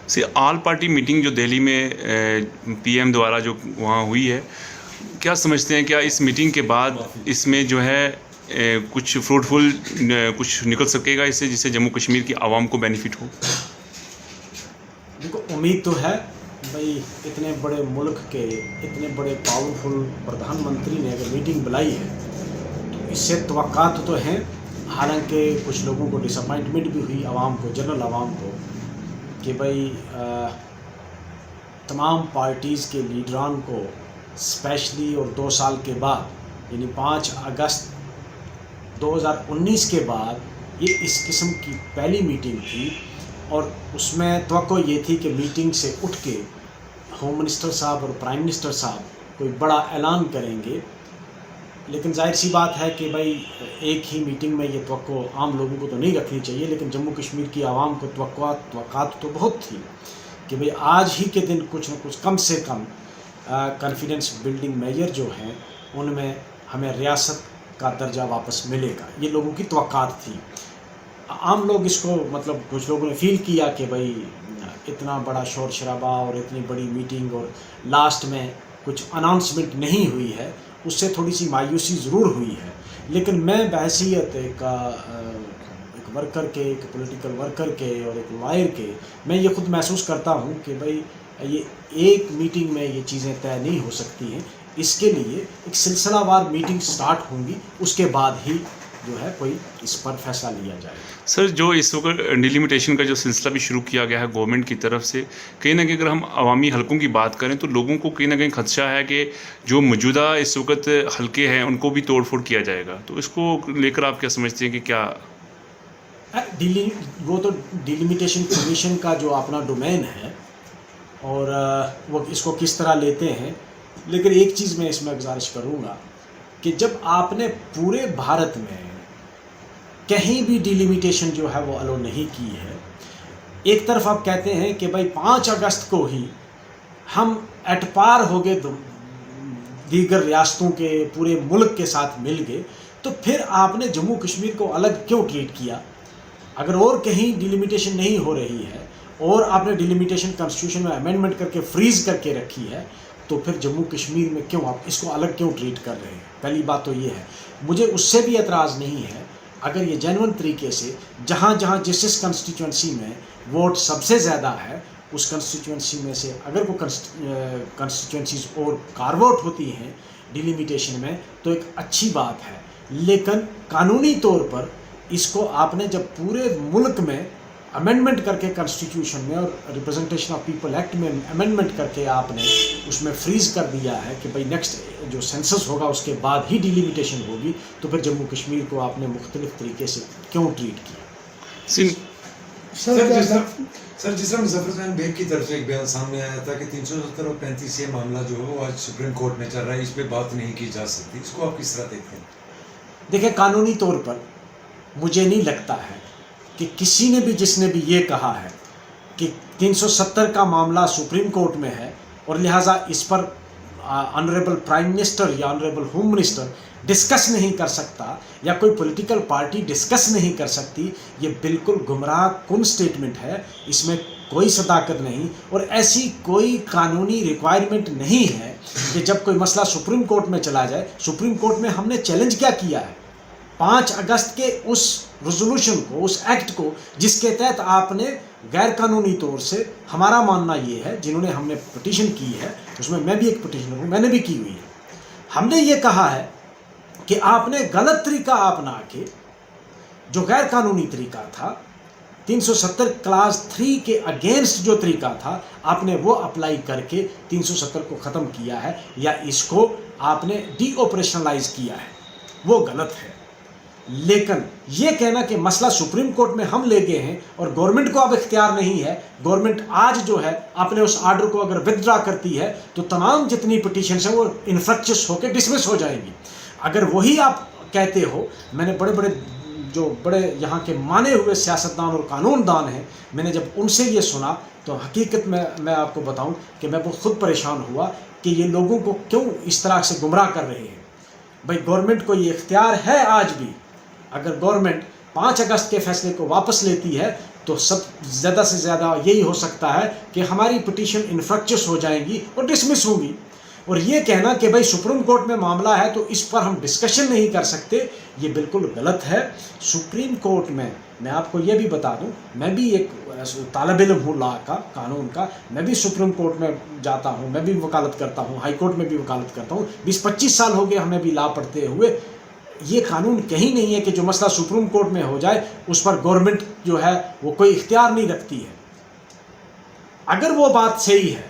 سے آل party meeting جو دہلی میں پی ایم دوارا جو وہاں ہوئی ہے، کیا سمجھتے ہیں کیا اس میٹنگ کے بعد اس میں جو ہے کچھ فروٹفل کچھ نکل سکے گا اس سے، جس سے جموں کشمیر کی عوام کو بینیفٹ ہو؟ دیکھو، امید تو ہے بھائی، اتنے بڑے ملک کے اتنے بڑے پاورفل پردھان منتری نے اگر میٹنگ بلائی ہے تو اس سے توقعات تو ہیں. حالانکہ کچھ لوگوں کو ڈس اپائنٹمنٹ بھی ہوئی، عوام کو، جنرل عوام کو، کہ بھائی تمام پارٹیز کے لیڈران کو اسپیشلی اور 2 سال کے بعد یعنی 5 اگست 2019 کے بعد یہ اس قسم کی پہلی میٹنگ تھی، اور اس میں توقع یہ تھی کہ میٹنگ سے اٹھ کے ہوم منسٹر صاحب اور پرائم منسٹر صاحب کوئی بڑا اعلان کریں گے. لیکن ظاہر سی بات ہے کہ بھائی ایک ہی میٹنگ میں یہ توقع عام لوگوں کو تو نہیں رکھنی چاہیے، لیکن جموں کشمیر کی عوام کو توقعات تو بہت تھی کہ بھئی آج ہی کے دن کچھ نہ کچھ کم سے کم کانفیڈنس بلڈنگ میجر جو ہیں ان میں ہمیں ریاست کا درجہ واپس ملے گا. یہ لوگوں کی توقعات تھی. عام لوگ اس کو کچھ لوگوں نے فیل کیا کہ بھئی اتنا بڑا شور شرابہ اور اتنی بڑی میٹنگ اور لاسٹ میں کچھ اناؤنسمنٹ نہیں ہوئی ہے، اس سے تھوڑی سی مایوسی ضرور ہوئی ہے. لیکن میں بحیثیت ایک ورکر کے، ایک پولیٹیکل ورکر کے اور ایک لائر کے، میں یہ خود محسوس کرتا ہوں کہ بھئی یہ ایک میٹنگ میں یہ چیزیں طے نہیں ہو سکتی ہیں. اس کے لیے ایک سلسلہ وار میٹنگ سٹارٹ ہوں گی، اس کے بعد ہی جو ہے کوئی اس پر فیصلہ لیا جائے. سر، جو اس وقت ڈیلیمیٹیشن کا جو سلسلہ بھی شروع کیا گیا ہے گورنمنٹ کی طرف سے، کہیں نہ کہیں اگر ہم عوامی حلقوں کی بات کریں تو لوگوں کو کہیں نہ کہیں خدشہ ہے کہ جو موجودہ اس وقت حلقے ہیں ان کو بھی توڑ پھوڑ کیا جائے گا. تو اس کو لے کر آپ کیا سمجھتے ہیں کہ کیا وہ تو ڈیلیمیٹیشن کمیشن کا جو اپنا ڈومین ہے اور وہ اس کو کس طرح لیتے ہیں. لیکن ایک چیز میں اس میں گزارش کروں گا کہ جب آپ نے پورے بھارت میں کہیں بھی ڈیلیمیٹیشن جو ہے وہ الو نہیں کی ہے، ایک طرف آپ کہتے ہیں کہ بھائی 5 اگست کو ہی ہم ایٹ پار ہو گئے دیگر ریاستوں کے، پورے ملک کے ساتھ مل گئے، تو پھر آپ نے جموں کشمیر کو الگ کیوں ٹریٹ کیا؟ اگر اور کہیں ڈیلیمیٹیشن نہیں ہو رہی ہے اور آپ نے ڈیلیمیٹیشن کنسٹیٹیوشن میں امینڈمنٹ کر کے فریز کر کے رکھی ہے، تو پھر جموں کشمیر میں کیوں آپ اس کو الگ کیوں ٹریٹ کر رہے ہیں؟ پہلی بات تو یہ ہے. مجھے اس سے بھی اعتراض نہیں ہے اگر یہ جینون طریقے سے جہاں جہاں جس کنسٹیٹوئنسی میں ووٹ سب سے زیادہ ہے اس کنسٹیٹوئنسی میں سے اگر وہ کنسٹیٹوئنسیز اور کارواٹ ہوتی ہیں ڈیلیمیٹیشن میں تو ایک اچھی بات ہے. لیکن قانونی طور پر اس کو آپ نے جب پورے ملک میں امینڈمنٹ کر کے کنسٹیٹیوشن میں اور ریپرزنٹیشن آف پیپل ایکٹ میں امینڈمنٹ کر کے آپ نے اس میں فریز کر دیا ہے کہ بھئی نیکسٹ جو سینسس ہوگا اس کے بعد ہی ڈیلیمیٹیشن ہوگی، تو پھر جموں کشمیر کو آپ نے مختلف طریقے سے کیوں ٹریٹ کیا؟ سر جس طرح مظفر حسین بیگ کی طرف سے ایک بیان سامنے آیا تھا کہ 370 اور 35 یہ معاملہ جو ہے وہ آج سپریم کورٹ میں چل رہا ہے، اس پہ بات نہیں کی جا سکتی، اس کو آپ کس طرح دیکھتے ہیں؟ دیکھیں، قانونی طور پر مجھے نہیں لگتا ہے کہ کسی نے بھی جس نے بھی یہ کہا ہے کہ 370 کا معاملہ سپریم کورٹ میں ہے اور لہٰذا اس پر آنریبل پرائم منسٹر یا آنریبل ہوم منسٹر ڈسکس نہیں کر سکتا یا کوئی پولیٹیکل پارٹی ڈسکس نہیں کر سکتی، یہ بالکل گمراہ کن سٹیٹمنٹ ہے. اس میں کوئی صداقت نہیں اور ایسی کوئی قانونی ریکوائرمنٹ نہیں ہے کہ جب کوئی مسئلہ سپریم کورٹ میں چلا جائے. سپریم کورٹ میں ہم نے چیلنج کیا کیا ہے؟ 5 اگست کے اس ریزولوشن کو، اس ایکٹ کو جس کے تحت آپ نے غیر قانونی طور سے، ہمارا ماننا یہ ہے، جنہوں نے ہم نے پٹیشن کی ہے اس میں میں بھی ایک پٹیشنر ہوں، میں نے بھی کی ہوئی ہے، ہم نے یہ کہا ہے کہ آپ نے غلط طریقہ اپنا کے جو غیر قانونی طریقہ تھا 370 کلاس 3 کے اگینسٹ جو طریقہ تھا آپ نے وہ اپلائی کر کے 370 کو ختم کیا ہے یا اس کو آپ نے ڈی آپریشنلائز کیا ہے، وہ غلط ہے. لیکن یہ کہنا کہ مسئلہ سپریم کورٹ میں ہم لے گئے ہیں اور گورنمنٹ کو اب اختیار نہیں ہے، گورنمنٹ آج جو ہے اپنے اس آرڈر کو اگر ودڈرا کرتی ہے تو تمام جتنی پٹیشنز ہیں وہ انفرکچس ہو کے ڈسمس ہو جائیں گی. اگر وہی آپ کہتے ہو، میں نے بڑے یہاں کے مانے ہوئے سیاستدان اور قانون دان ہیں، میں نے جب ان سے یہ سنا تو حقیقت میں آپ کو بتاؤں کہ میں بہت خود پریشان ہوا کہ یہ لوگوں کو کیوں اس طرح سے گمراہ کر رہے ہیں. بھائی گورنمنٹ کو یہ اختیار ہے آج بھی، اگر گورنمنٹ 5 اگست کے فیصلے کو واپس لیتی ہے تو زیادہ سے زیادہ یہی ہو سکتا ہے کہ ہماری پٹیشن انفرکچس ہو جائیں گی اور ڈسمس ہوں گی. اور یہ کہنا کہ بھائی سپریم کورٹ میں معاملہ ہے تو اس پر ہم ڈسکشن نہیں کر سکتے، یہ بالکل غلط ہے. سپریم کورٹ میں آپ کو یہ بھی بتا دوں، میں بھی ایک طالب علم ہوں لا کا، قانون کا. میں بھی سپریم کورٹ میں جاتا ہوں، میں بھی وکالت کرتا ہوں، ہائی کورٹ میں بھی وکالت کرتا ہوں. 20-25 سال ہو گئے ہمیں بھی لا پڑھتے ہوئے. یہ قانون کہیں نہیں ہے کہ جو مسئلہ سپریم کورٹ میں ہو جائے اس پر گورنمنٹ جو ہے وہ کوئی اختیار نہیں رکھتی ہے. اگر وہ بات صحیح ہے،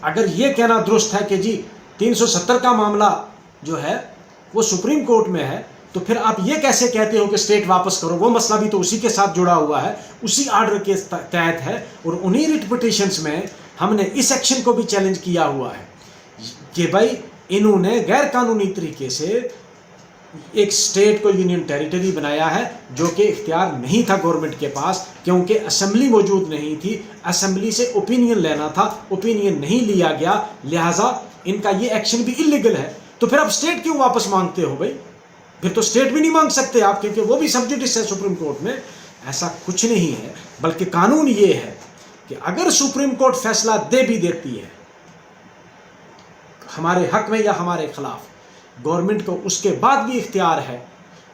اگر یہ کہنا درست ہے کہ جی 370 کا معاملہ جو ہے وہ سپریم کورٹ میں ہے، تو پھر آپ یہ کیسے کہتے ہو کہ اسٹیٹ واپس کرو؟ وہ مسئلہ بھی تو اسی کے ساتھ جڑا ہوا ہے، اسی آرڈر کے تحت ہے. اور انہی ریٹ پٹیشنز میں ہم نے اس ایکشن کو بھی چیلنج کیا ہوا ہے کہ بھائی انہوں نے غیر قانونی طریقے سے ایک اسٹیٹ کو یونین ٹیریٹری بنایا ہے جو کہ اختیار نہیں تھا گورنمنٹ کے پاس، کیونکہ اسمبلی موجود نہیں تھی. اسمبلی سے اوپینین لینا تھا، اوپینین نہیں لیا گیا، لہٰذا ان کا یہ ایکشن بھی انلیگل ہے. تو پھر آپ اسٹیٹ کیوں واپس مانگتے ہو بھائی؟ پھر تو اسٹیٹ بھی نہیں مانگ سکتے آپ، کیونکہ وہ بھی سبجیکٹس ہے سپریم کورٹ میں. ایسا کچھ نہیں ہے، بلکہ قانون یہ ہے کہ اگر سپریم کورٹ فیصلہ دے بھی دیتی ہے ہمارے حق میں یا ہمارے خلاف، گورنمنٹ کو اس کے بعد بھی اختیار ہے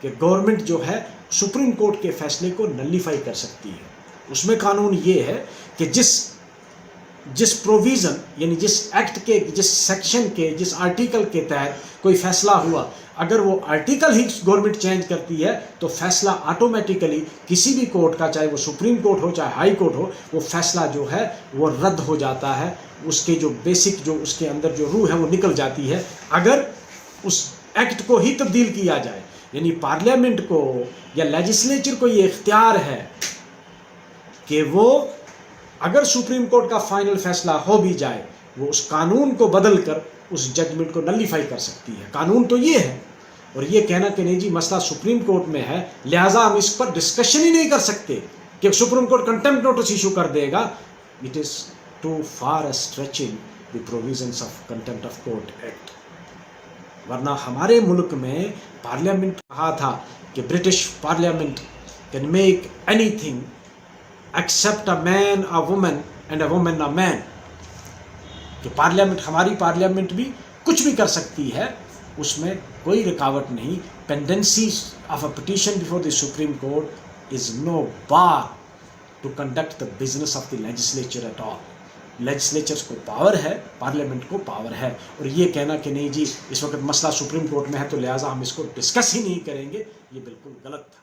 کہ گورنمنٹ جو ہے سپریم کورٹ کے فیصلے کو نلیفائی کر سکتی ہے. اس میں قانون یہ ہے کہ جس پروویژن یعنی جس ایکٹ کے، جس سیکشن کے، جس آرٹیکل کے تحت کوئی فیصلہ ہوا، اگر وہ آرٹیکل ہی گورنمنٹ چینج کرتی ہے تو فیصلہ آٹومیٹیکلی کسی بھی کورٹ کا، چاہے وہ سپریم کورٹ ہو چاہے ہائی کورٹ ہو، وہ فیصلہ جو ہے وہ رد ہو جاتا ہے. اس کے جو بیسک، جو اس کے اندر جو روح ہے وہ نکل جاتی ہے اگر اس ایکٹ کو ہی تبدیل کیا جائے. یعنی پارلیمنٹ کو یا لیجسلیچر کو یہ اختیار ہے کہ وہ اگر سپریم کورٹ کا فائنل فیصلہ ہو بھی جائے، وہ اس قانون کو بدل کر اس ججمنٹ کو نلیفائی کر سکتی ہے. قانون تو یہ ہے. اور یہ کہنا کہ نہیں جی مسئلہ سپریم کورٹ میں ہے لہٰذا ہم اس پر ڈسکشن ہی نہیں کر سکتے کہ supreme court contempt notice issue کر دے گا، it is too far stretching the provisions of contempt of court act. ورنہ ہمارے ملک میں پارلیمنٹ کہا تھا کہ British parliament can make any thing except a man a woman and a woman a man. کہ پارلیمنٹ، ہماری پارلیمنٹ بھی کچھ بھی کر سکتی ہے، اس میں کوئی رکاوٹ نہیں. Pendency of a petition before the supreme court is no bar to conduct the business of the legislature at all. Legislatures کو پاور ہے، پارلیمنٹ کو پاور ہے. اور یہ کہنا کہ نہیں جی اس وقت مسئلہ سپریم کورٹ میں ہے تو لہٰذا ہم اس کو ڈسکس ہی نہیں کریں گے، یہ بالکل غلط تھا.